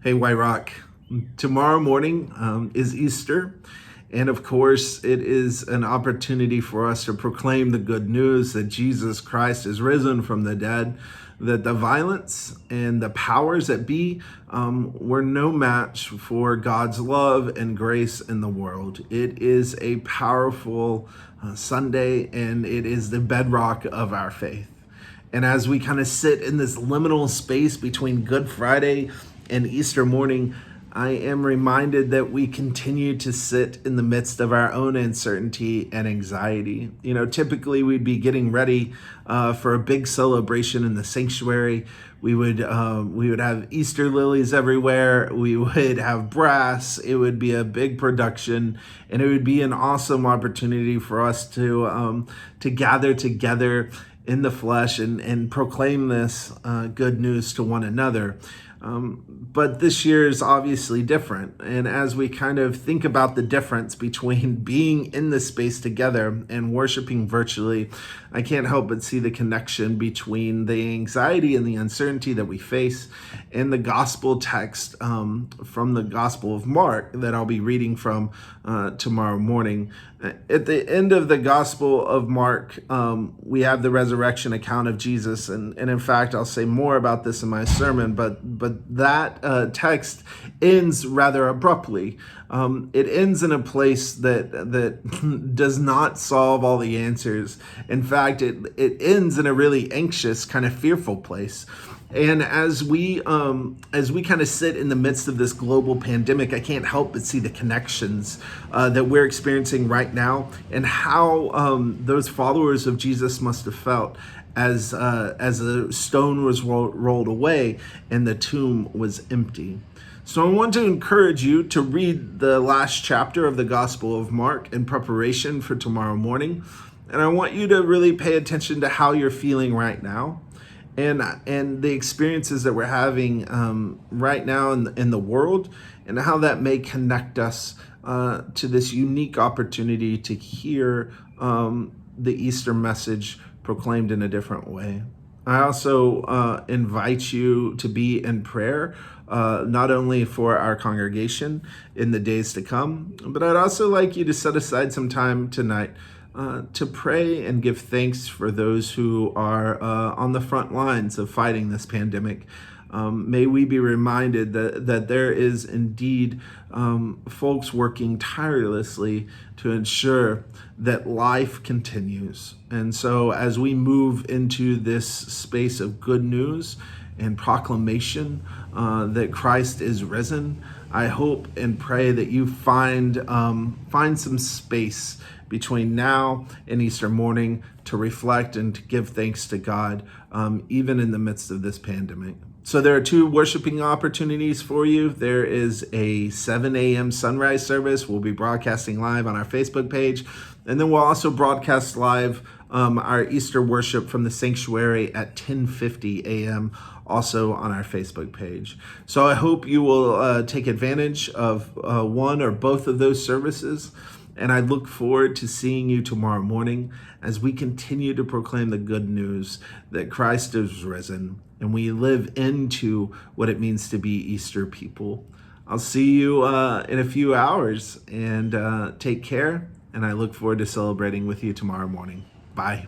Hey, White Rock. Tomorrow morning is Easter. And of course, it is an opportunity for us to proclaim the good news that Jesus Christ is risen from the dead, that the violence and the powers that be were no match for God's love and grace in the world. It is a powerful Sunday, and it is the bedrock of our faith. And as we kind of sit in this liminal space between Good Friday and Easter morning, I am reminded that we continue to sit in the midst of our own uncertainty and anxiety. You know, typically we'd be getting ready for a big celebration in the sanctuary. We would have Easter lilies everywhere. We would have brass. It would be a big production, and it would be an awesome opportunity for us to gather together in the flesh and proclaim this good news to one another. But this year is obviously different. And as we kind of think about the difference between being in this space together and worshiping virtually, I can't help but see the connection between the anxiety and the uncertainty that we face and the gospel text from the Gospel of Mark that I'll be reading from tomorrow morning. At the end of the Gospel of Mark, we have the resurrection account of Jesus. And in fact, I'll say more about this in my sermon, but that text ends rather abruptly. It ends in a place that does not solve all the answers. In fact, it ends in a really anxious, kind of fearful place. And as we kind of sit in the midst of this global pandemic, I can't help but see the connections that we're experiencing right now, and how those followers of Jesus must have felt as the stone was rolled away and the tomb was empty. So I want to encourage you to read the last chapter of the Gospel of Mark in preparation for tomorrow morning. And I want you to really pay attention to how you're feeling right now and the experiences that we're having right now in the world, and how that may connect us to this unique opportunity to hear the Easter message proclaimed in a different way. I also invite you to be in prayer, not only for our congregation in the days to come, but I'd also like you to set aside some time tonight to pray and give thanks for those who are on the front lines of fighting this pandemic. May we be reminded that there is indeed folks working tirelessly to ensure that life continues. And so as we move into this space of good news and proclamation that Christ is risen, I hope and pray that you find some space between now and Easter morning to reflect and to give thanks to God, even in the midst of this pandemic. So there are two worshiping opportunities for you. There is a 7 a.m. sunrise service. We'll be broadcasting live on our Facebook page. And then we'll also broadcast live our Easter worship from the sanctuary at 10:50 a.m. also on our Facebook page. So I hope you will take advantage of one or both of those services. And I look forward to seeing you tomorrow morning as we continue to proclaim the good news that Christ is risen, and we live into what it means to be Easter people. I'll see you in a few hours, and take care. And I look forward to celebrating with you tomorrow morning. Bye.